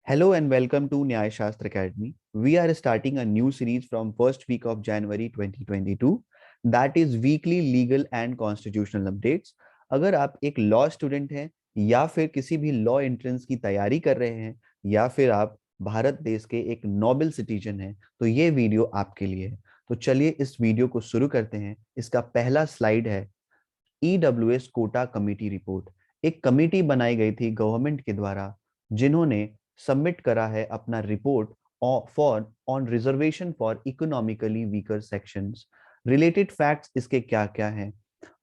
Hello and welcome to Nyay Shastra Academy. We are starting a new series from first week of January 2022 that is weekly legal and constitutional updates. अगर आप एक law student हैं या फिर किसी भी law entrance की तैयारी कर रहे हैं या फिर आप भारत देश के एक नोबल सिटीजन हैं तो ये वीडियो आपके लिए है। तो चलिए इस वीडियो को शुरू करते हैं। इसका पहला स्लाइड है ईडब्ल्यूएस कोटा कमेटी रिपोर्ट। एक कमेटी बनाई गई थी गवर्नमेंट के द्वारा जिन्होंने सबमिट करा है अपना report for on reservation for economically weaker sections. Related facts इसके क्या क्या हैं।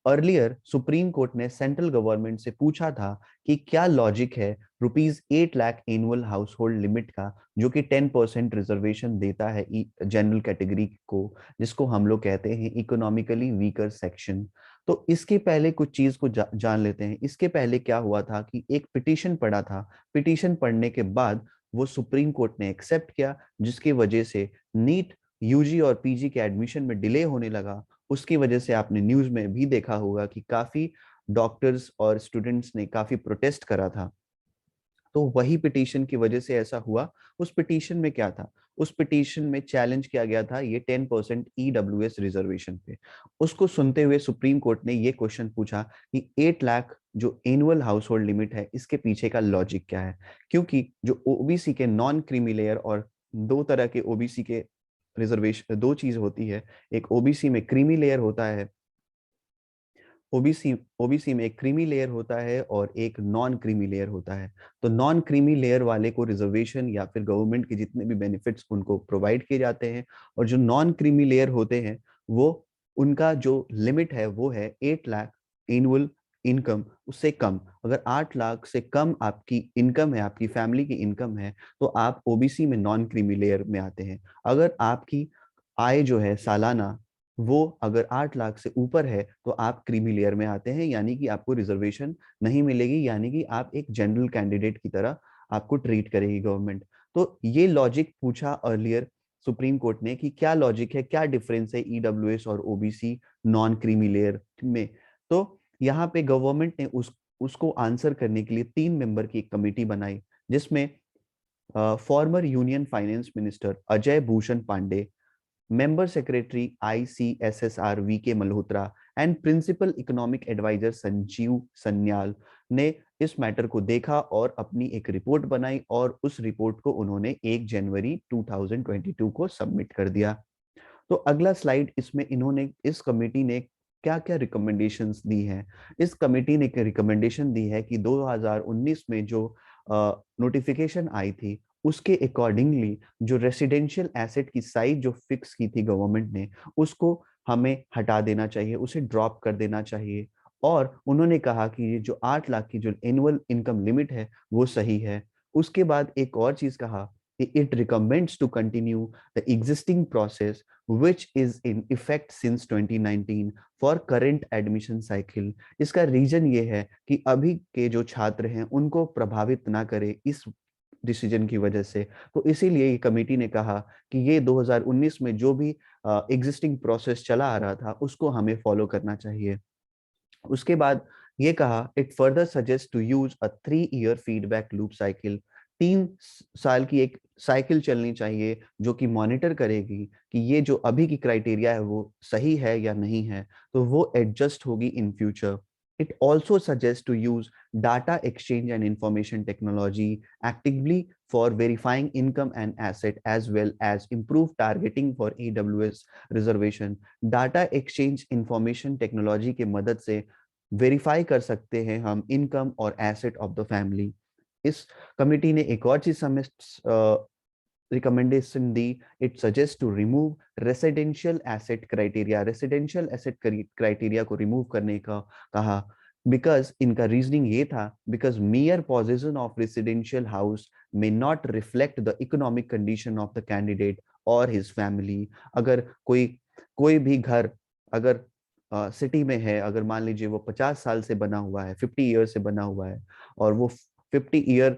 अर्लियर सुप्रीम कोर्ट ने सेंट्रल गवर्नमेंट से पूछा था कि क्या लॉजिक है ₹8 lakh annual house hold limit का, जो कि 10% रिजर्वेशन देता है जनरल कैटेगरी को, जिसको हम लोग कहते हैं इकोनॉमिकली वीकर सेक्शन। तो इसके पहले कुछ चीज को जान लेते हैं। इसके पहले क्या हुआ था कि एक पिटीशन पड़ा था। पिटीशन पढ़ने के बाद वो सुप्रीम कोर्ट ने एक्सेप्ट किया, जिसकी वजह से नीट यूजी और पीजी के एडमिशन में डिले होने लगा। उसकी वजह से आपने न्यूज में भी देखा होगा कि काफी डॉक्टर्स और स्टूडेंट्स ने काफी प्रोटेस्ट करा था। तो वही पिटीशन की वजह से ऐसा हुआ। उस पिटीशन में क्या था? उस पिटीशन में चैलेंज किया गया था ये 10% ईडब्ल्यूएस रिजर्वेशन पे। उसको सुनते हुए सुप्रीम कोर्ट ने ये क्वेश्चन पूछा कि 8 लाख जो एनुअल हाउस होल्ड लिमिट है, इसके पीछे का लॉजिक क्या है। क्योंकि जो ओबीसी के नॉन क्रीमी लेयर और दो तरह के ओबीसी के रिजर्वेशन, दो चीज होती है। एक ओबीसी में क्रीमी लेयर होता है, ओबीसी ओबीसी में एक क्रीमी लेयर होता है और एक नॉन क्रीमी लेयर होता है। तो नॉन क्रीमी लेयर वाले को रिजर्वेशन या फिर गवर्नमेंट के जितने भी बेनिफिट्स उनको प्रोवाइड किए जाते हैं, और जो नॉन क्रीमी लेयर होते हैं वो उनका जो लिमिट है वो है 8 लाख एनुअल इनकम। उससे कम, अगर 8 लाख से कम आपकी इनकम है, आपकी फैमिली की इनकम है, तो आप ओबीसी में नॉन क्रीमी लेयर में आते हैं। अगर आपकी आय जो है सालाना वो अगर 8 लाख से ऊपर है तो आप क्रीमी लेयर में आते हैं, यानी कि आपको रिजर्वेशन नहीं मिलेगी, यानी कि आप एक जनरल कैंडिडेट की तरह आपको ट्रीट करेगी गवर्नमेंट। तो ये लॉजिक पूछा अर्लियर सुप्रीम कोर्ट ने कि क्या लॉजिक है, क्या डिफरेंस है ईडब्ल्यूएस और ओबीसी नॉन क्रीमी लेयर में। तो यहाँ पे गवर्नमेंट ने उसको आंसर करने के लिए 3 मेंबर की एक कमेटी बनाई, जिसमें former union finance minister Ajay Bhushan Pandey, member secretary ICSSR VK Malhotra and principal economic adviser Sanjeev Sanyal ने इस मैटर को देखा और अपनी एक रिपोर्ट बनाई, और उस रिपोर्ट को उन्होंने 1 जनवरी 2022 को सबमिट कर दिया। तो अगला स्लाइड, इसमें इन्होंने, इस कमेटी ने क्या क्या रिकमेंडेशंस दी हैं। इस कमेटी ने एक रिकमेंडेशन दी है कि 2019 में जो नोटिफिकेशन आई थी उसके अकॉर्डिंगली जो रेसिडेंशियल एसेट की साइज जो फिक्स की थी गवर्नमेंट ने, उसको हमें हटा देना चाहिए, उसे ड्रॉप कर देना चाहिए। और उन्होंने कहा कि ये जो 8 लाख की जो एनुअल इनकम लिमिट है वो सही है। उसके बाद एक और चीज कहा, it recommends to continue the existing process which is in effect since 2019 for current admission cycle। इसका रीजन ये है कि अभी के जो छात्र हैं उनको प्रभावित ना करे इस डिसीजन की वजह से। तो इसीलिए ये कमेटी ने कहा कि ये 2019 में जो भी एग्जिस्टिंग प्रोसेस चला आ रहा था उसको हमें फॉलो करना चाहिए। उसके बाद ये कहा, it further suggest to use a 3 year feedback loop cycle. 3 साल की एक साइकिल चलनी चाहिए जो कि मॉनिटर करेगी कि ये जो अभी की क्राइटेरिया है वो सही है या नहीं है, तो वो एडजस्ट होगी in future. It also suggests to use data exchange and information technology actively for verifying income and asset as well as improve targeting for AWS reservation। Data exchange information technology के मदद से verify कर सकते हैं हम income और asset of the family. इस committee ने एक और चीज हमें रिकमेंडेशन दी, it suggest to remove residential asset criteria. Residential asset criteria को रिमूव करने का कहा, बिकॉज इनका रीजनिंग ये था, because mere possession of residential house may not reflect the economic condition of the candidate or his family। अगर कोई भी घर अगर सिटी में है, अगर मान लीजिए वो 50 साल से बना हुआ है, 50 ईयर से बना हुआ है, और वो 50 ईयर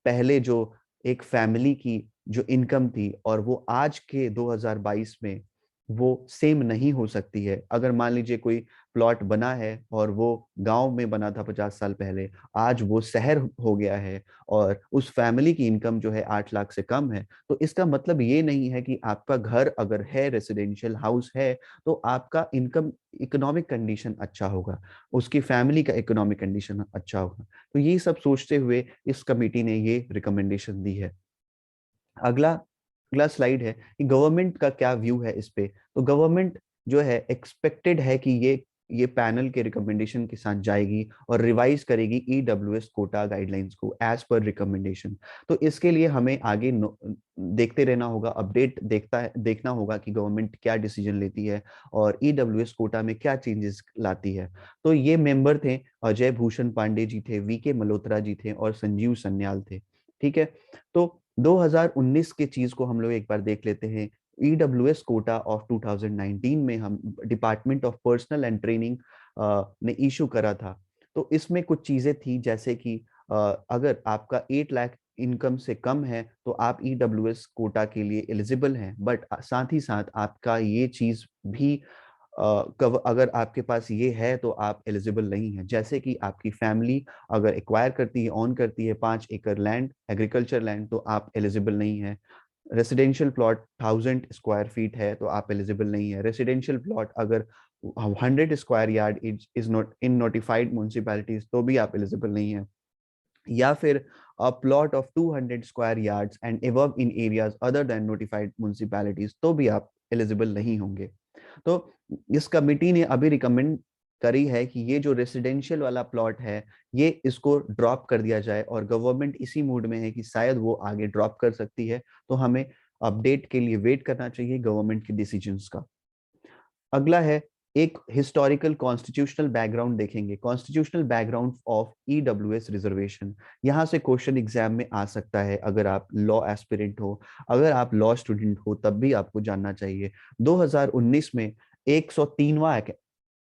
पहले जो एक फैमिली की जो इनकम थी और वो आज के 2022 में वो सेम नहीं हो सकती है। अगर मान लीजिए कोई प्लॉट बना है और वो गांव में बना था 50 साल पहले, आज वो शहर हो गया है और उस फैमिली की इनकम जो है 8 लाख से कम है, तो इसका मतलब ये नहीं है कि आपका घर अगर है, रेसिडेंशियल हाउस है, तो आपका इनकम इकोनॉमिक कंडीशन अच्छा होगा, उसकी फैमिली का इकोनॉमिक कंडीशन अच्छा होगा। तो ये सब सोचते हुए इस कमेटी ने ये रिकमेंडेशन दी है। अगला अगला स्लाइड है कि गवर्नमेंट का क्या व्यू है इस पे। तो गवर्नमेंट जो है एक्सपेक्टेड है कि ये पैनल के रिकमेंडेशन के साथ जाएगी और रिवाइज करेगी ईडब्ल्यूएस कोटा गाइडलाइंस को एज पर रिकमेंडेशन। तो इसके लिए हमें आगे देखते रहना होगा, अपडेट देखना होगा कि गवर्नमेंट क्या डिसीजन लेती है और ईडब्ल्यूएस कोटा में क्या चेंजेस लाती है। तो ये मेंबर थे, अजय भूषण पांडे जी थे, वीके मल्होत्रा जी थे और संजीव सन्याल थे। ठीक है, तो 2019 के चीज को हम लोग एक बार देख लेते हैं। ईडब्ल्यूएस कोटा ऑफ 2019 में हम department of personal and training ने इशू करा था। तो इसमें कुछ चीजें थी, जैसे कि अगर आपका 8 लाख इनकम से कम है तो आप ईडब्ल्यूएस कोटा के लिए एलिजिबल हैं, बट साथ ही साथ आपका ये चीज भी अगर आपके पास ये है तो आप एलिजिबल नहीं है। जैसे कि आपकी फैमिली अगर एक्वायर करती है, ऑन करती है 5 एकड़ लैंड, एग्रीकल्चर लैंड, तो आप एलिजिबल नहीं है। रेसिडेंशियल प्लॉट 1000 स्क्वायर फीट है तो आप एलिजिबल नहीं है। रेसिडेंशियल प्लॉट अगर 100 square yard is not in notified municipalities तो भी आप एलिजिबल नहीं है। या फिर a plot of 200 square yards and above in areas other than notified municipalities तो भी आप एलिजिबल नहीं होंगे। तो इस कमिटी ने अभी रिकमेंड करी है कि ये जो रेसिडेंशियल वाला प्लॉट है ये इसको ड्रॉप कर दिया जाए, और गवर्नमेंट इसी मूड में है कि शायद वो आगे ड्रॉप कर सकती है। तो हमें अपडेट के लिए वेट करना चाहिए गवर्नमेंट के डिसीजंस का। अगला है एक हिस्टोरिकल कॉन्स्टिट्यूशनल बैकग्राउंड देखेंगे, constitutional background of EWS reservation. यहाँ से क्वेश्चन एग्जाम में आ सकता है, अगर आप लॉ एस्पिरेंट हो, अगर आप लॉ स्टूडेंट हो तब भी आपको जानना चाहिए। 2019 में 103वां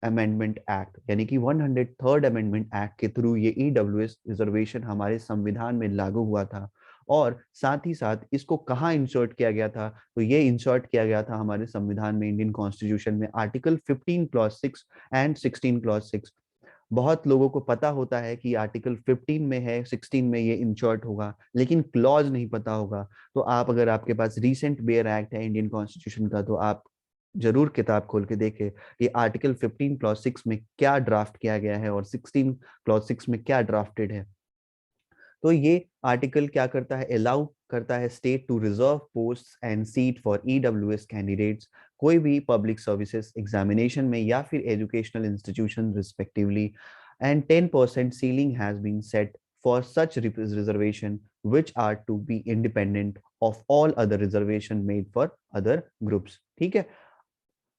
अमेंडमेंट एक्ट यानी कि 103rd अमेंडमेंट एक्ट के थ्रू ये ईडब्ल्यूएस रिजर्वेशन हमारे संविधान में लागू हुआ था। और साथ ही साथ इसको कहाँ इंसर्ट किया गया था, तो ये इंसर्ट किया गया था हमारे संविधान में, इंडियन कॉन्स्टिट्यूशन में, आर्टिकल 15 क्लॉज 6 एंड 16 क्लॉज 6। बहुत लोगों को पता होता है कि आर्टिकल 15 में है, 16 में ये इंसर्ट होगा, लेकिन क्लॉज नहीं पता होगा। तो आप, अगर आपके पास रिसेंट बेयर एक्ट है इंडियन कॉन्स्टिट्यूशन का, तो आप जरूर किताब खोल के देखें कि आर्टिकल 15 क्लॉज 6 में क्या ड्राफ्ट किया गया है और 16 क्लॉज 6 में क्या ड्राफ्टेड है। तो ये आर्टिकल क्या करता है, अलाउ करता है state to reserve post and seat for EWS candidates कोई भी पब्लिक सर्विसेज एग्जामिनेशन में या फिर educational institution respectively, and 10% ceiling has been set for such reservation which are to be independent of all other reservation made for other groups। ठीक है,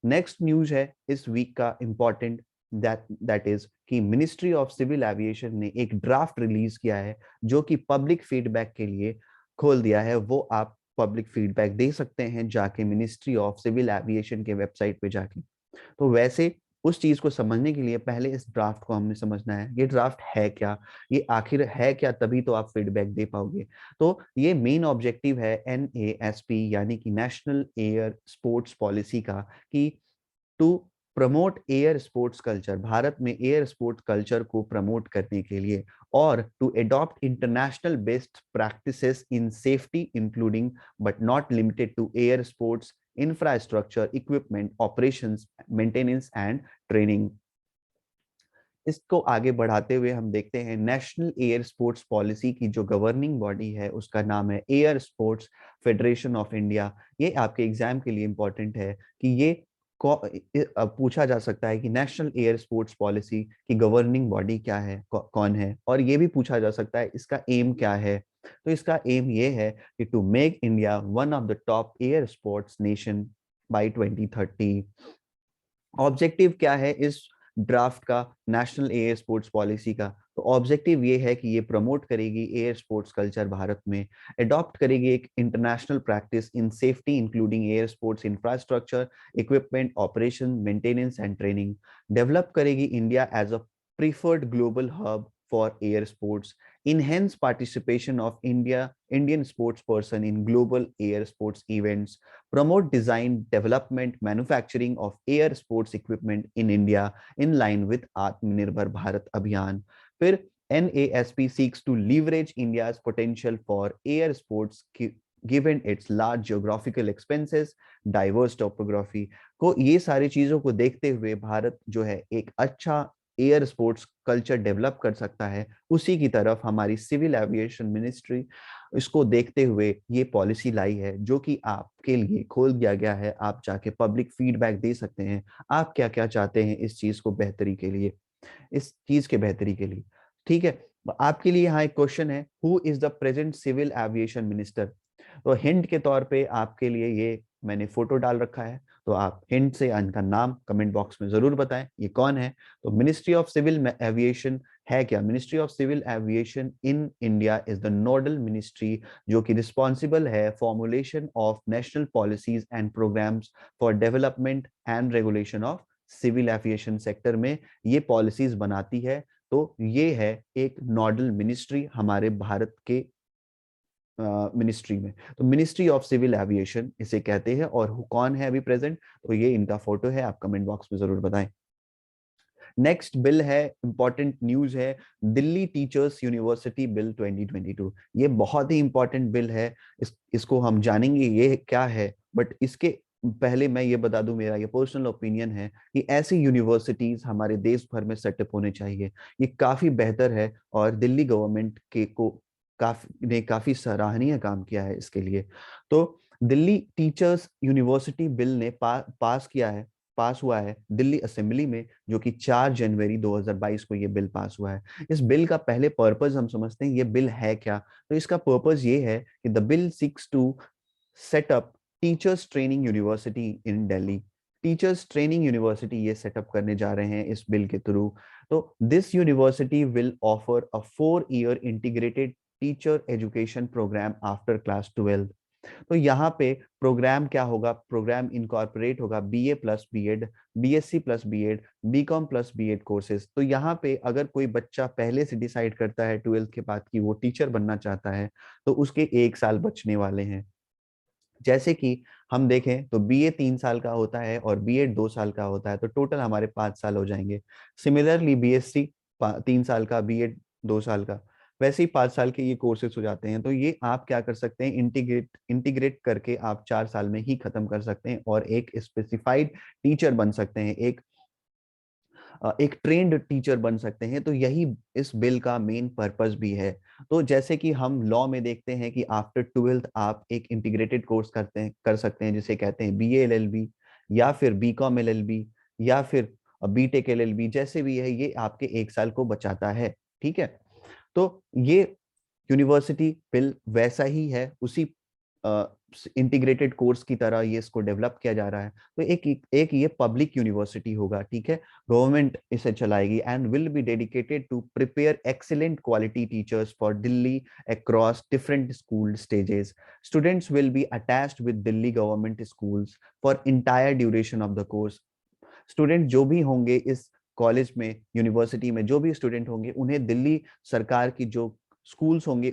next news है इस week का इंपॉर्टेंट, दैट इज कि ministry of civil aviation ने एक draft release किया है जो कि पब्लिक फीडबैक के लिए खोल दिया है। वो आप पब्लिक फीडबैक दे सकते हैं जाके मिनिस्ट्री ऑफ सिविल एविएशन के वेबसाइट पे जाके। तो वैसे उस चीज को समझने के लिए पहले इस ड्राफ्ट को हमने समझना है, ये ड्राफ्ट है क्या, ये आखिर है क्या, तभी तो आप फीडबैक दे पाओगे। तो ये मेन ऑब्जेक्टिव है NASP यानी कि नेशनल एयर स्पोर्ट्स पॉलिसी का, कि to promote air sports culture, Bharat में एयर स्पोर्ट्स कल्चर को प्रमोट करने के लिए, और to adopt international best practices in safety including but not limited to air sports infrastructure, equipment, operations, maintenance and training. इसको आगे बढ़ाते हुए हम देखते हैं नेशनल एयर स्पोर्ट्स पॉलिसी की जो गवर्निंग बॉडी है उसका नाम है air sports federation of India. ये आपके एग्जाम के लिए इंपॉर्टेंट है कि ये पूछा जा सकता है कि नेशनल एयर स्पोर्ट्स पॉलिसी की गवर्निंग बॉडी क्या है, कौन है, और ये भी पूछा जा सकता है इसका एम क्या है। तो इसका एम ये है कि to make India one of the top air sports nation by 2030। Objective क्या है इस ड्राफ्ट का, नेशनल एयर स्पोर्ट्स पॉलिसी का? तो ऑब्जेक्टिव ये है कि ये प्रमोट करेगी एयर स्पोर्ट्स कल्चर भारत में, अडॉप्ट करेगी एक international practice in safety including air sports infrastructure, equipment, operation, maintenance and training, develop करेगी India as a preferred global hub for air sports, enhance participation of Indian sports person in global air sports events, promote design, development, manufacturing of air sports equipment in India in line with Atmanirbhar Bharat Abhiyan. फिर NASP seeks to leverage India's potential for air sports given its large geographical expenses, diverse topography. को ये सारी चीजों को देखते हुए भारत जो है एक अच्छा एयर स्पोर्ट्स कल्चर डेवलप कर सकता है, उसी की तरफ हमारी सिविल एविएशन मिनिस्ट्री इसको देखते हुए ये पॉलिसी लाई है, जो कि आपके लिए खोल दिया गया है। आप जाके पब्लिक फीडबैक दे सकते हैं, आप क्या क्या चाहते हैं इस चीज को बेहतरी के लिए, इस चीज के बेहतरी के लिए। ठीक है, आपके लिए यहाँ एक क्वेश्चन है, who is the present civil aviation minister. तो हिंट के तौर पे आपके लिए ये मैंने फोटो डाल रखा है, तो आप हिंट से इनका नाम कमेंट बॉक्स में जरूर बताएं ये कौन है। तो मिनिस्ट्री ऑफ सिविल एविएशन है क्या? Ministry of civil aviation in India is the nodal ministry जो कि रिस्पॉन्सिबल है formulation of national policies and programmes for development and regulation of civil aviation sector में ये पॉलिसीज बनाती है। तो ये है एक नोडल मिनिस्ट्री हमारे भारत के मिनिस्ट्री में। तो मिनिस्ट्री ऑफ सिविल एविएशन इसे कहते हैं। और कौन है अभी प्रेजेंट? तो ये इनका फोटो है, आप कमेंट बॉक्स में जरूर बताएं। नेक्स्ट बिल है, इंपॉर्टेंट न्यूज है, दिल्ली टीचर्स यूनिवर्सिटी बिल 2022। ये बहुत ही इंपॉर्टेंट बिल है, इसको हम जानेंगे ये क्या है। बट इसके पहले मैं ये बता दूं, मेरा ये पर्सनल ओपिनियन है कि ऐसी यूनिवर्सिटीज हमारे देश भर में सेटअप होने चाहिए। ये काफी बेहतर है और दिल्ली गवर्नमेंट के को काफी सराहनीय काम किया है इसके लिए। तो दिल्ली टीचर्स यूनिवर्सिटी बिल ने पास हुआ है दिल्ली असेंबली में, जो कि 4 जनवरी 2022 को ये बिल पास हुआ है। इस बिल का पहले पर्पस हम समझते हैं, ये बिल है क्या। तो इसका पर्पस ये है कि the bill seeks to set up teachers training university in Delhi. Teachers training university ये सेटअप करने जा रहे हैं इस बिल के थ्रू। तो this university will offer a 4-year integrated teacher education programme after class 12। तो यहाँ पे प्रोग्राम क्या होगा? प्रोग्राम इनकॉर्पोरेट होगा BA plus BEd, BSc plus BEd, BCom plus BEd courses. तो यहाँ पे अगर कोई बच्चा पहले से डिसाइड करता है 12th के बाद कि वो टीचर बनना चाहता है, तो उसके 1 साल बचने वाले हैं। जैसे कि हम देखें तो बीए 3 साल का होता है और बीएड 2 साल का होता है, तो टोटल हमारे 5 साल हो जाएंगे। सिमिलरली बीएससी 3 साल का, बीएड 2 साल का, वैसे ही 5 साल के ये कोर्सेज हो जाते हैं। तो ये आप क्या कर सकते हैं, इंटीग्रेट करके आप 4 साल में ही खत्म कर सकते हैं और एक स्पेसिफाइड टीचर बन सकते हैं, एक ट्रेंड टीचर बन सकते हैं। तो यही इस बिल का मेन पर्पस भी है। तो जैसे कि हम लॉ में देखते हैं कि आफ्टर 12th आप एक इंटीग्रेटेड कोर्स कर सकते हैं, जिसे कहते हैं बीए एलएलबी या फिर बीकॉम एलएलबी या फिर बीटेक एलएलबी, जैसे भी है, ये आपके 1 साल को बचाता है। ठीक है, तो ये यूनिवर्सिटी बिल वैसा ही है, उसी इंटीग्रेटेड कोर्स की तरह ये इसको डेवलप किया जा रहा है। तो एक ये पब्लिक यूनिवर्सिटी होगा, ठीक है, गवर्नमेंट इसे चलाएगी and will be dedicated to prepare excellent quality teachers for Delhi across different school stages. Students will be attached with Delhi government schools for entire duration of the course. Student जो भी होंगे इस college में, यूनिवर्सिटी में जो भी स्टूडेंट होंगे, उन्हें दिल्ली सरकार की जो स्कूल्स होंगे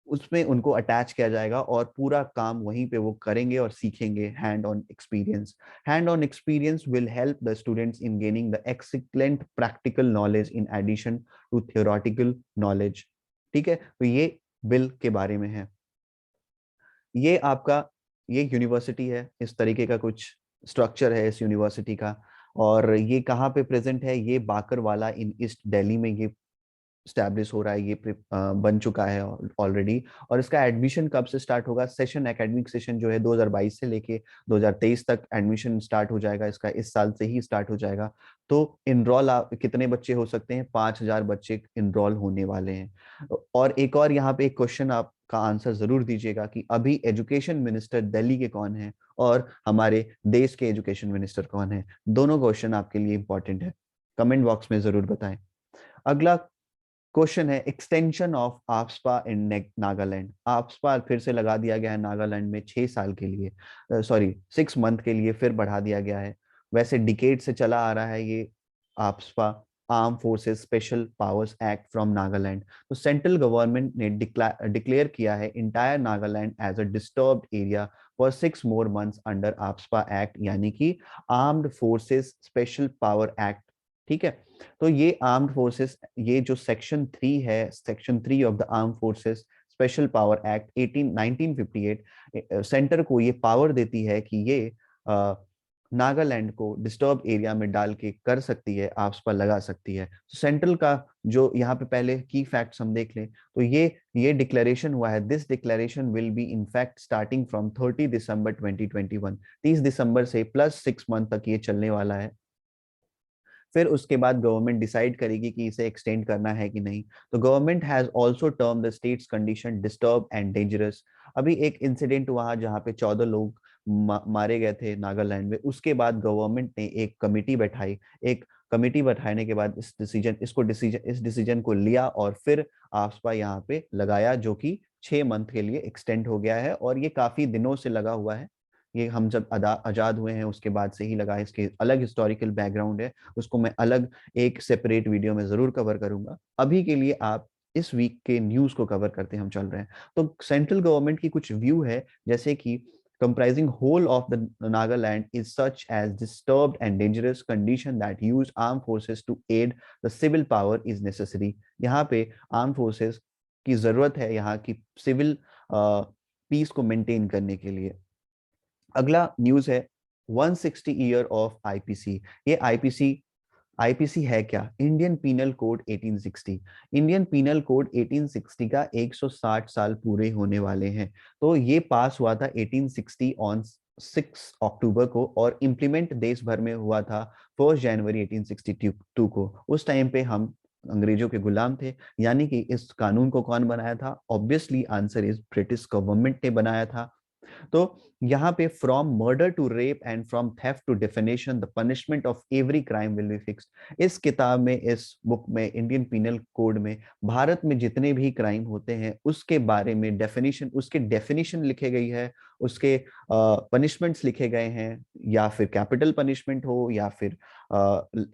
उसमें उनको अटैच किया जाएगा और पूरा काम वहीं पे वो करेंगे और सीखेंगे hand on experience. Hand on experience will help the students in gaining the excellent practical knowledge in addition to theoretical knowledge. ठीक है, तो ये बिल के बारे में है। ये आपका ये यूनिवर्सिटी है, इस तरीके का कुछ स्ट्रक्चर है इस यूनिवर्सिटी का। और ये कहाँ पे प्रेजेंट है? ये बाकरवाला इन ईस्ट दिल्ली में ये स्टैब्लिश हो रहा है, ये बन चुका है ऑलरेडी। और इसका एडमिशन कब से स्टार्ट होगा? सेशन, एकेडमिक सेशन जो है 2022 से लेके 2023 तक एडमिशन स्टार्ट हो जाएगा इसका, इस साल से ही स्टार्ट हो जाएगा। तो इनरोल कितने बच्चे हो सकते हैं? 5,000 बच्चे इनरोल होने वाले हैं। और एक और यहाँ पे एक क्वेश्चन आपका आंसर जरूर दीजिएगा कि अभी एजुकेशन मिनिस्टर दिल्ली के कौन है और हमारे देश के एजुकेशन मिनिस्टर कौन है? दोनों क्वेश्चन आपके लिए इंपॉर्टेंट है, कमेंट बॉक्स में जरूर बताएं। अगला क्वेश्चन है extension of AFSPA in Nagaland. AFSPA फिर से लगा दिया गया है नागालैंड में 6 साल के लिए, सॉरी 6 मंथ के लिए फिर बढ़ा दिया गया है। वैसे डिकेड से चला आ रहा है ये AFSPA, arm forces special powers act from Nagaland. तो सेंट्रल गवर्नमेंट ने डिक्लेयर किया है entire Nagaland as a disturbed area for 6 more months under AFSPA act, यानी कि armed forces special power act. ठीक है, तो ये आर्म्ड फोर्सेस, ये जो सेक्शन 3 है, section 3 of the arm forces special power act 1958, centre को ये पावर देती है कि ये नागालैंड को डिस्टर्ब एरिया में डाल के कर सकती है, आपस पर लगा सकती है। तो सेंट्रल का जो यहाँ पे पहले की फैक्ट्स हम देख लें, तो ये डिक्लेरेशन हुआ है। This declaration will be in fact starting from 30 दिसंबर 2021, 30 दिसंबर से प्लस 6 मंथ तक ये चलने वाला है। फिर उसके बाद गवर्नमेंट डिसाइड करेगी कि इसे एक्सटेंड करना है कि नहीं। तो government has also term the states condition disturb and dangerous. अभी एक इंसिडेंट हुआ जहाँ पे 14 लोग मारे गए थे नागालैंड में, उसके बाद गवर्नमेंट ने एक कमिटी बैठाई। एक कमिटी बैठाने के बाद इस डिसीजन को लिया और फिर आफ्सपा यहाँ पे लगाया, जो कि 6 मंथ के लिए एक्सटेंड हो गया है। और ये काफी दिनों से लगा हुआ है, ये हम जब आजाद हुए हैं उसके बाद से ही लगा है। इसके अलग हिस्टोरिकल बैकग्राउंड है, उसको मैं अलग एक सेपरेट वीडियो में जरूर कवर करूंगा। अभी के लिए आप इस वीक के न्यूज को कवर करते हम चल रहे हैं। तो सेंट्रल गवर्नमेंट की कुछ व्यू है, जैसे कि comprising whole of the Nagaland is such as disturbed and dangerous condition that use armed forces to aid the civil power is necessary। यहाँ पे armed forces की जरूरत है यहाँ की सिविल पीस को मेंटेन करने के लिए। अगला न्यूज है 160 ईयर ऑफ आईपीसी। ये आईपीसी है क्या? Indian penal code 1860। Indian penal code 1860 का 160 साल पूरे होने वाले हैं। तो ये पास हुआ था 1860 ऑन 6 अक्टूबर को, और इम्प्लीमेंट देश भर में हुआ था 1 जनवरी 1862 को। उस टाइम पे हम अंग्रेजों के गुलाम थे। यानी कि इस कानून को कौन बनाया था? Obviously answer is British government ने बनाया था। तो यहाँ पे from murder to rape and from theft to defamation the punishment of every crime will be fixed. इस किताब में, इस बुक में, इंडियन पीनल कोड में भारत में जितने भी क्राइम होते हैं उसके बारे में डेफिनेशन, उसके डेफिनेशन लिखे गई है, उसके पनिशमेंट्स लिखे गए हैं, या फिर कैपिटल पनिशमेंट हो, या फिर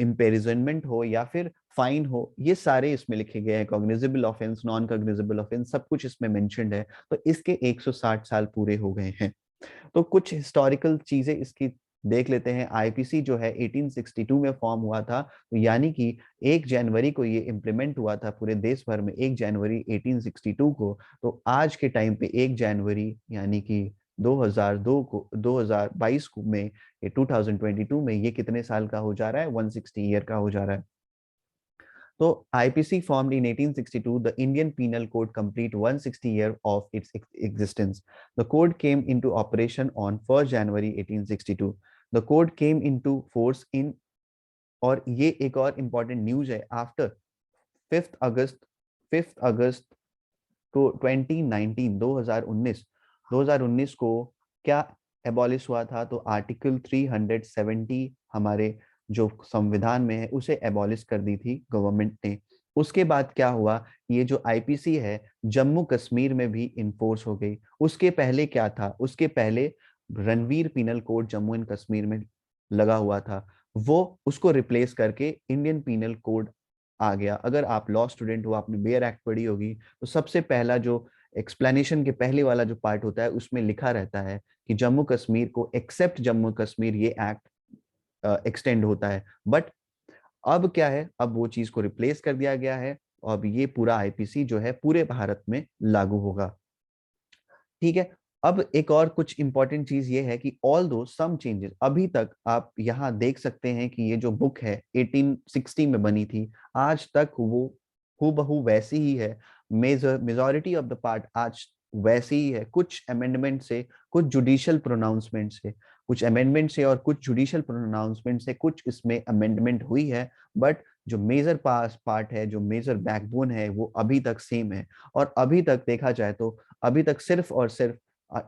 इम्पेरिजनमेंट हो, या फिर फाइन हो। ये सारे इसमें लिखे गए हैं, cognizable offence, non cognizable offence, सब कुछ इसमें मेंशन्ड है। तो इसके 160 साल पूरे हो गए हैं। तो कुछ हिस्टोरिकल चीजें इसकी देख लेते हैं। आईपीसी जो है 1862 में फॉर्म हुआ था, तो यानी कि 1 जनवरी को ये इम्प्लीमेंट हुआ था पूरे देश भर में, 1 जनवरी 1862 को। तो आज के टाइम पे 1 जनवरी यानी कि 2002 को, 2022 को में, ये 2022 में ये कितने साल का हो जा रहा है? 160 ईयर का हो जा रहा है। So IPC formed in 1862, the Indian Penal Code complete 160 year of its existence. The code came into operation on 1st January 1862. The code came into force in, और ये एक और important news है, after 5th अगस्त 5th अगस्त को 2019 2019 को क्या abolish हुआ था? तो आर्टिकल 370 हमारे जो संविधान में है उसे एबॉलिश कर दी थी गवर्नमेंट ने। उसके बाद क्या हुआ? ये जो आईपीसी है जम्मू कश्मीर में भी इन्फोर्स हो गई। उसके पहले क्या था? उसके पहले Ranbir penal code Jammu and Kashmir में लगा हुआ था, वो उसको रिप्लेस करके इंडियन पीनल कोड आ गया। अगर आप लॉ स्टूडेंट हो, आपने बेयर एक्ट पढ़ी होगी, तो सबसे पहला जो एक्सप्लेनेशन के पहले वाला जो पार्ट होता है उसमें लिखा रहता है कि जम्मू कश्मीर को, एक्सेप्ट जम्मू कश्मीर, ये एक्ट एक्सटेंड होता है। बट अब क्या है? अब वो चीज को रिप्लेस कर दिया गया है। अब ये पूरा आईपीसी जो है पूरे भारत में लागू होगा। ठीक है। अब एक और कुछ इंपॉर्टेंट चीज ये है कि ऑल दो सम चेंजेस, अभी तक आप यहाँ देख सकते हैं कि ये जो बुक है 1860 में बनी थी, आज तक वो हूबहू वैसी ही है। मेजॉरिटी ऑफ द पार्ट आज वैसी ही है। कुछ अमेंडमेंट से, कुछ जुडिशियल प्रोनाउंसमेंट से, कुछ अमेंडमेंट से और कुछ जुडिशियल प्रोनाउंसमेंट से कुछ इसमें अमेंडमेंट हुई है। बट जो मेजर पार्ट है, जो मेजर बैकबोन है, वो अभी तक सेम है। और अभी तक देखा जाए तो अभी तक सिर्फ और सिर्फ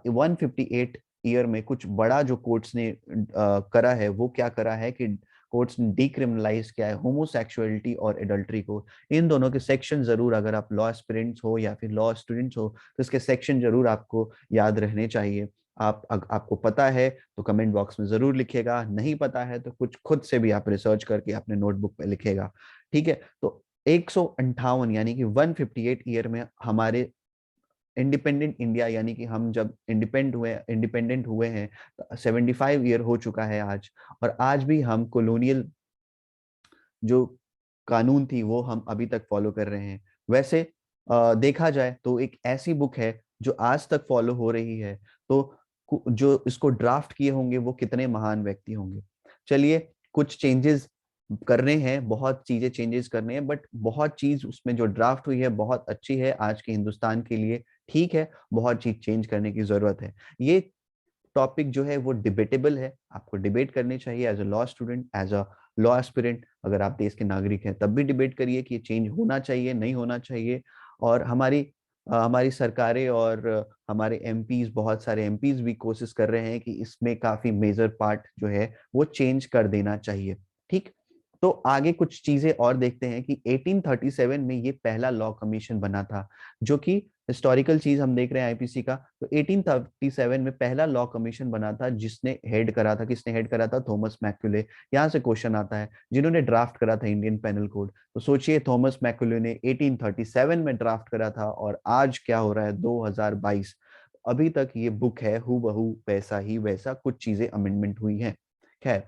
158 ईयर में कुछ बड़ा जो कोर्ट्स ने करा है, वो क्या करा है कि कोर्ट्स ने डिक्रिमिनलाइज किया है होमोसेक्सुअलिटी और एडल्ट्री को। इन दोनों के सेक्शन जरूर, अगर आप लॉ एस्पिरेंट्स हो या फिर लॉ स्टूडेंट्स हो, तो इसके सेक्शन जरूर आपको याद रहने चाहिए। आपको पता है तो कमेंट बॉक्स में जरूर लिखेगा, नहीं पता है तो कुछ खुद से भी आप रिसर्च करके अपने नोटबुक पे लिखेगा। ठीक है, तो 158 यानी कि 158 ईयर में हमारे इंडिपेंडेंट इंडिया, यानी कि हम जब इंडिपेंडेंट हुए हैं, 75 ईयर हो चुका है आज। और आज भी हम कॉलोनियल जो कानून थी वो हम अभी तक फॉलो कर रहे हैं। वैसे देखा जाए तो एक ऐसी बुक है जो आज तक फॉलो हो रही है, तो जो इसको ड्राफ्ट किए होंगे वो कितने महान व्यक्ति होंगे। चलिए, कुछ चेंजेस करने हैं, बहुत चीजें चेंजेस करने हैं, बट बहुत चीज उसमें जो ड्राफ्ट हुई है बहुत अच्छी है आज के हिंदुस्तान के लिए। ठीक है, बहुत चीज चेंज करने की जरूरत है। ये टॉपिक जो है वो डिबेटेबल है, आपको डिबेट करनी चाहिए as a law student, as a law aspirant. अगर आप देश के नागरिक हैं तब भी डिबेट करिए कि ये चेंज होना चाहिए, नहीं होना चाहिए। और हमारी सरकारें और हमारे एमपीज, बहुत सारे एमपीज भी कोशिश कर रहे हैं कि इसमें काफी मेजर पार्ट जो है वो चेंज कर देना चाहिए। ठीक, तो आगे कुछ चीजें और देखते हैं कि 1837 में ये पहला लॉ कमीशन बना था, जो कि हिस्टोरिकल चीज हम देख रहे हैं आईपीसी का। तो 1837 में पहला लॉ कमीशन बना था, जिसने हेड करा था, किसने हेड करा था? Thomas Macaulay. यहाँ से क्वेश्चन आता है, जिन्होंने ड्राफ्ट करा था इंडियन पेनल कोड। तो सोचिए, थॉमस मैक्यूले ने 1837 में ड्राफ्ट करा था, और आज क्या हो रहा है, 2022, अभी तक ये बुक है हु बहू वैसा ही वैसा, कुछ चीजें अमेंडमेंट हुई हैं। खैर,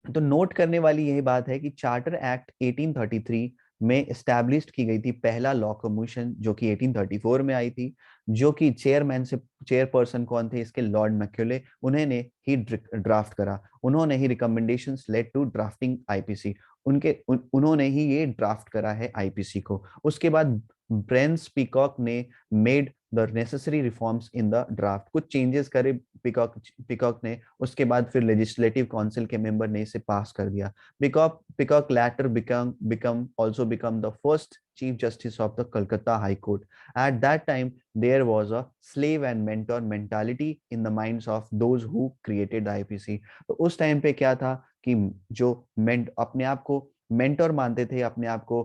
तो नोट करने वाली यही बात है कि चार्टर एक्ट 1833 में एस्टैब्लिश की गई थी पहला लॉ कमीशन, जो कि 1834 में आई थी। जो कि चेयरपर्सन कौन थे इसके? Lord Macaulay. उन्होंने ही ड्राफ्ट करा, उन्होंने ही recommendations led to drafting IPC. उन्होंने ही ये ड्राफ्ट करा है आईपीसी को। उसके बाद ब्रेंस पीकॉक ने made the necessary reforms in the draft, कुछ चेंजेस करे पीकॉक ने। उसके बाद फिर लेजिस्लेटिव काउंसिल के मेंबर ने इसे पास कर दिया। Peacock later become the first chief justice of the Calcutta High Court. At that time, there was a slave and mentor mentality in the minds of those who created the IPC. तो उस time पे क्या था कि जो अपने आप को मेंटोर मानते थे, अपने आप को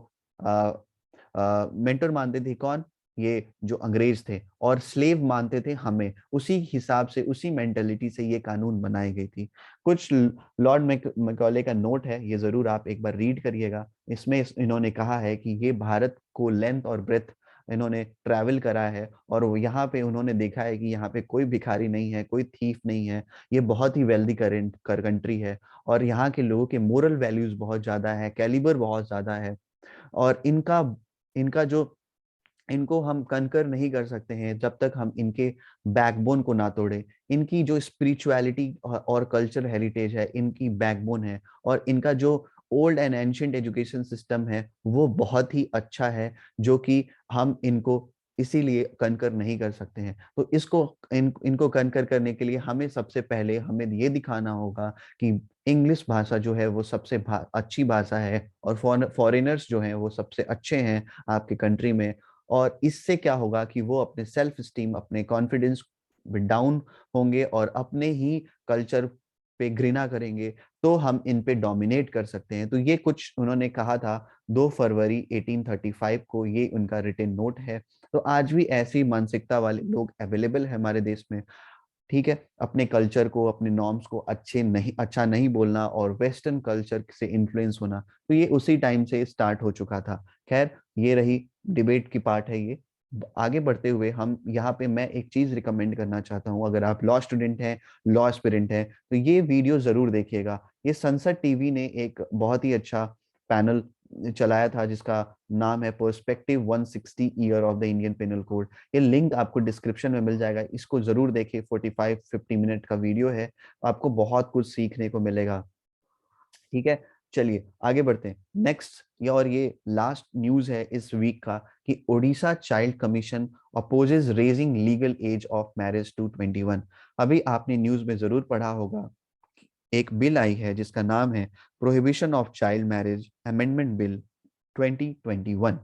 मेंटोर मानते थे, कौन? ये जो अंग्रेज थे, और स्लेव मानते थे हमें। उसी हिसाब से, उसी मेंटेलिटी से ये कानून बनाई गई थी। कुछ लॉर्ड मैकॉले का नोट है, ये जरूर आप एक बार रीड करिएगा। इसमें इन्होंने कहा है कि ये भारत को लेंथ और ब्रेथ इन्होंने ट्रैवल करा है, और यहाँ पे उन्होंने देखा है कि यहाँ पे कोई भिखारी नहीं है, कोई थीफ नहीं है। ये बहुत ही वेल्दी कंट्री है, और यहाँ के लोगों के मोरल वैल्यूज बहुत ज्यादा है, कैलिबर बहुत ज्यादा है। और इनका इनका जो इनको हम कनकर नहीं कर सकते हैं जब तक हम इनके बैकबोन को ना तोड़े। इनकी जो स्पिरिचुअलिटी और कल्चर हेरिटेज है, इनकी बैकबोन है। और इनका जो old and ancient education system है वो बहुत ही अच्छा है, जो कि हम इनको इसीलिए कनकर नहीं कर सकते हैं। तो इनको कनकर करने के लिए हमें सबसे पहले हमें ये दिखाना होगा कि इंग्लिश भाषा जो है वो सबसे अच्छी भाषा है, और फॉरेनर्स जो हैं वो सबसे अच्छे हैं आपके कंट्री में। और इससे क्या होगा कि वो अपने सेल्फ स्टीम, अपने कॉन्फिडेंस डाउन होंगे, और अपने ही कल्चर पे घृणा करेंगे। तो हम इन पे डोमिनेट कर सकते हैं। तो ये कुछ उन्होंने कहा था 2 फरवरी 1835 को, ये उनका रिटन नोट है। तो आज भी ऐसी मानसिकता वाले लोग अवेलेबल है हमारे देश में। ठीक है, अपने कल्चर को, अपने नॉर्म्स को अच्छा नहीं बोलना, और वेस्टर्न कल्चर से इन्फ्लुएंस होना, तो ये उसी टाइम से स्टार्ट हो चुका था। खैर, ये रही डिबेट की पार्ट है ये। आगे बढ़ते हुए हम यहाँ पे मैं एक चीज रिकमेंड करना चाहता हूँ। अगर आप लॉ स्टूडेंट हैं, लॉ एस्पिरेंट हैं, तो ये वीडियो जरूर देखिएगा। ये संसद टीवी ने एक बहुत ही अच्छा पैनल चलाया था, जिसका नाम है perspective 160 year of the Indian penal code. ये लिंक आपको डिस्क्रिप्शन में मिल जाएगा, इसको जरूर देखिए। 45-50 मिनट का वीडियो है, आपको बहुत कुछ सीखने को मिलेगा। ठीक है, चलिए आगे बढ़ते हैं। नेक्स्ट, ये लास्ट न्यूज है इस वीक का, कि Odisha child commission opposes raising legal age of marriage to 21। अभी आपने न्यूज में जरूर पढ़ा होगा, एक बिल आई है जिसका नाम है prohibition of child marriage amendment bill 2021,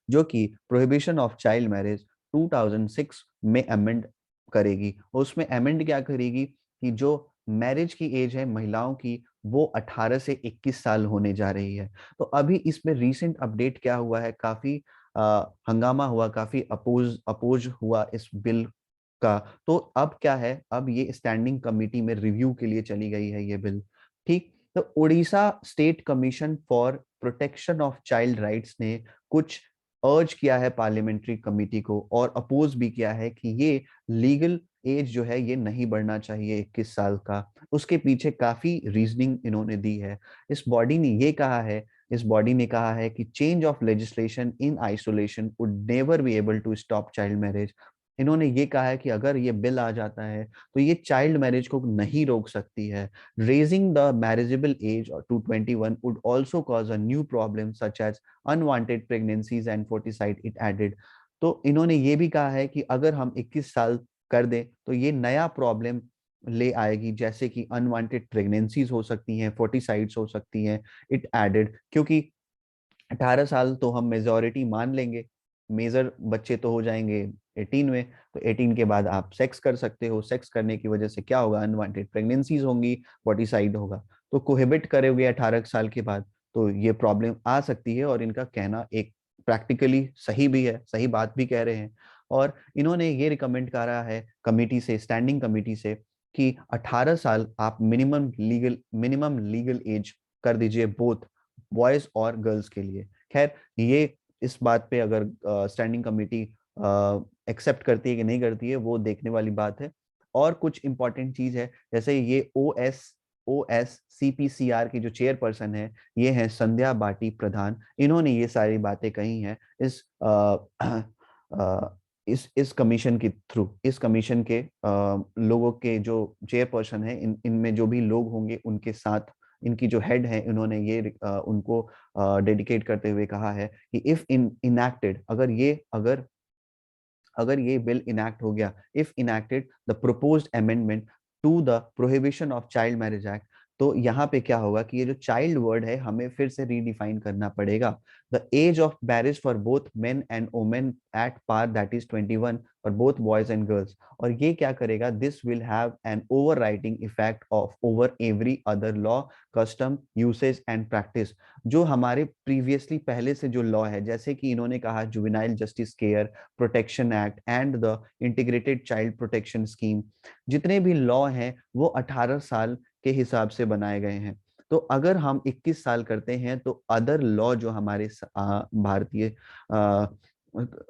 जो कि प्रोहिबिशन ऑफ चाइल्ड मैरिज 2006 में अमेंड करेगी। उसमें अमेंड क्या करेगी कि जो मैरिज की एज है महिलाओं की, वो 18 से 21 साल होने जा रही है। तो अभी इसमें रीसेंट अपडेट क्या हुआ है, काफी हंगामा हुआ, काफी अपोज हुआ इस बिल का। तो अब क्या है, अब ये स्टैंडिंग कमिटी में रिव्यू के लिए चली गई है ये बिल। ठीक, तो Orissa state commission for protection of child rights ने कुछ अर्ज किया है पार्लियामेंट्री कमिटी को और अपोज भी किया है कि ये लीगल एज जो है ये नहीं बढ़ना चाहिए 21 साल का। उसके पीछे काफी रीजनिंग इन्होंने दी है। इस बॉडी ने ये कहा है, इस बॉडी ने कहा है कि change of legislation in isolation would never be able to stop child marriage. इन्होंने ये कहा है कि अगर ये बिल आ जाता है तो ये चाइल्ड मैरिज को नहीं रोक सकती है। Raising the marriageable age to 21 would also cause a new problem such as unwanted pregnancies and foeticide, it added. तो इन्होंने ये भी कहा है कि अगर हम 21 साल कर दें तो ये नया प्रॉब्लम ले आएगी, जैसे कि अनवांटेड प्रेगनेंसीज हो सकती हैं, फोर्टिसाइड्स हो सकती हैं, इट एडेड। क्योंकि 18 साल तो हम मेजोरिटी मान लेंगे, मेजर बच्चे तो हो जाएंगे 18 में, तो 18 के बाद आप सेक्स कर सकते हो। सेक्स करने की वजह से क्या होगा, अनवांटेड प्रेगनेंसीज होंगी, फोर्टिसाइड होगा। तो कोहेबिट करोगे 18 साल के बाद तो ये प्रॉब्लम आ सकती है। और इनका कहना एक प्रैक्टिकली सही भी है, सही बात भी कह रहे हैं। और इन्होंने ये रिकमेंड करा है कमिटी से, स्टैंडिंग कमिटी से, कि 18 साल आप मिनिमम लीगल एज कर दीजिए बोथ बॉयज और गर्ल्स के लिए। खैर, ये इस बात पे अगर स्टैंडिंग कमेटी एक्सेप्ट करती है कि नहीं करती है वो देखने वाली बात है। और कुछ इंपॉर्टेंट चीज है, जैसे ये ओ एस CPCR की जो चेयरपर्सन है ये है संध्या बाटी प्रधान। इन्होंने ये सारी बातें कही हैं इस कमीशन के थ्रू। इस कमीशन के लोगों के जो चेयरपर्सन है, इनमें जो भी लोग होंगे उनके साथ इनकी जो हेड है, इन्होंने ये उनको डेडिकेट करते हुए कहा है कि इफ इनएक्टेड, अगर ये बिल इनैक्ट हो गया, if enacted the proposed amendment to the prohibition of child marriage act, तो यहाँ पे क्या होगा कि ये जो चाइल्ड वर्ड है हमें फिर से रीडिफाइन करना पड़ेगा। The age of marriage for both men and women at par, that is 21 for both boys and girls. और ये क्या करेगा, this will have an overriding effect of over every other law, custom, usage and practice. जो हमारे previously पहले से जो law है, जैसे कि इन्होंने कहा juvenile justice care protection act and the integrated child protection scheme, जितने भी लॉ हैं वो 18 साल के हिसाब से बनाए गए हैं। तो अगर हम 21 साल करते हैं तो अदर लॉ जो हमारे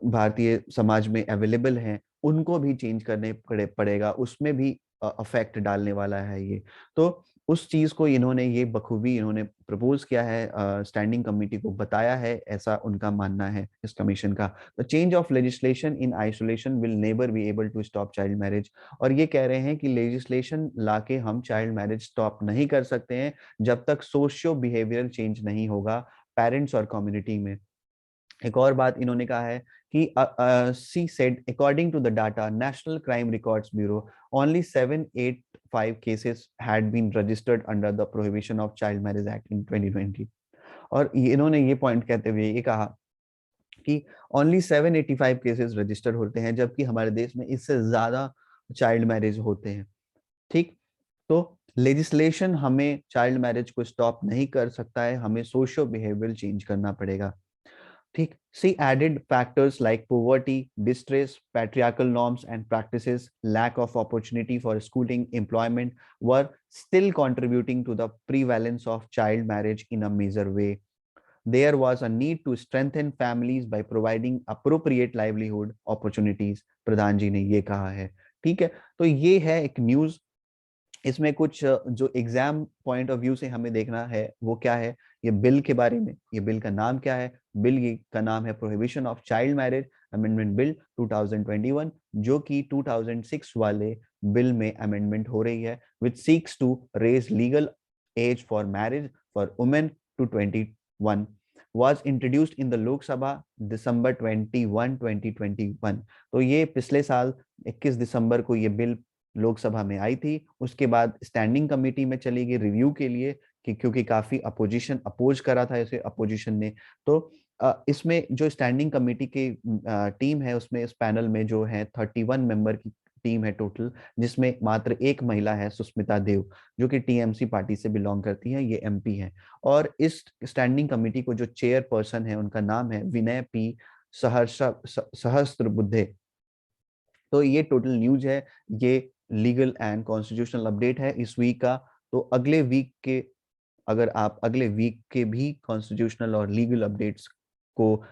भारतीय समाज में अवेलेबल हैं उनको भी चेंज करने पड़ेगा, उसमें भी अफेक्ट डालने वाला है ये। तो उस चीज को इन्होंने ये बखूबी इन्होंने प्रपोज किया है, स्टैंडिंग कमेटी को बताया है, ऐसा उनका मानना है इस कमीशन का। The change of legislation in isolation will never be able to stop child marriage. और ये कह रहे हैं कि लेजिस्लेशन लाके हम चाइल्ड मैरिज स्टॉप नहीं कर सकते हैं जब तक सोशियो बिहेवियरल चेंज नहीं होगा पेरेंट्स और कम्युनिटी में। एक और बात इन्होंने कहा है कि she said according to the data national crime records bureau only 785 cases had been registered under the prohibition of child marriage act in 2020। और इन्होंने ये पॉइंट कहते हुए ये कहा कि ओनली 785 केसेस रजिस्टर्ड होते हैं, जबकि हमारे देश में इससे ज्यादा चाइल्ड मैरिज होते हैं। ठीक, तो लेजिस्लेशन हमें चाइल्ड मैरिज को स्टॉप नहीं कर सकता है, हमें सोशियो बिहेवियर चेंज करना पड़ेगा। ठीक, see added factors like poverty, distress, patriarchal norms and practices, lack of opportunity for schooling, employment were still contributing to the prevalence of child marriage in a major way. There was a need to strengthen families by providing appropriate livelihood opportunities, प्रधान जी ने ये कहा है। ठीक है, तो ये है एक न्यूज। इसमें कुछ जो एग्जाम पॉइंट ऑफ व्यू से हमें देखना है वो क्या है, ये बिल के बारे में। ये बिल का नाम क्या है, बिल का नाम है prohibition of child marriage amendment bill 2021, जो कि 2006 वाले बिल में अमेंडमेंट हो रही है, which seeks to raise legal age for marriage for women to 21, was introduced in the Lok Sabha December 21, 2021। तो ये पिछले साल 21 दिसंबर को ये बिल लोकसभा में आई थी। उसके बाद स्टैंडिंग कमेटी में चली गई रिव्यू के लिए, कि क्योंकि काफी अपोजिशन अपोज करा था इसे अपोजिशन ने। तो इसमें जो स्टैंडिंग कमेटी की टीम है, उसमें इस पैनल में जो है 31 मेंबर की टीम है टोटल, जिसमें मात्र एक महिला है, सुष्मिता देव, जो कि टीएमसी पार्टी से बिलोंग करती है, ये एमपी है। और इस स्टैंडिंग कमेटी को जो चेयर पर्सन है उनका नाम है विनय पी सहस्त्रबुद्धे। तो ये टोटल न्यूज है, ये लीगल एंड कॉन्स्टिट्यूशनल अपडेट है इस वीक का। तो अगले वीक के अगर आप अगले वीक के भी कॉन्स्टिट्यूशनल और लीगल अपडेट्स को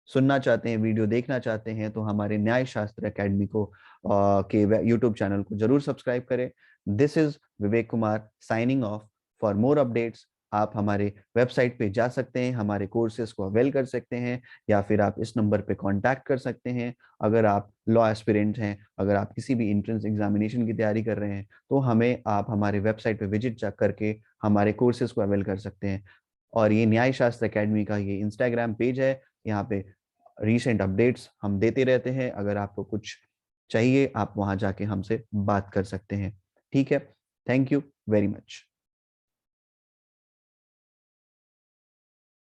सुनना चाहते हैं, वीडियो देखना चाहते हैं, तो हमारे न्याय शास्त्र एकेडमी को के यूट्यूब चैनल को जरूर सब्सक्राइब करें। This is Vivek Kumar signing off. For more updates आप हमारे वेबसाइट पे जा सकते हैं, हमारे कोर्सेज को अवेल कर सकते हैं, या फिर आप इस नंबर पे कांटेक्ट कर सकते हैं। अगर आप लॉ एस्पिरेंट हैं, अगर आप किसी भी एंट्रेंस एग्जामिनेशन की तैयारी कर रहे हैं, तो हमें आप हमारे वेबसाइट पे विजिट करके हमारे कोर्सेज को अवेल कर सकते हैं। और ये न्याय शास्त्र एकेडमी का ये इंस्टाग्राम पेज है, यहाँ पे रीसेंट अपडेट्स हम देते रहते हैं। अगर आपको कुछ चाहिए, आप वहां जाके हमसे बात कर सकते हैं। ठीक है, थैंक यू वेरी मच।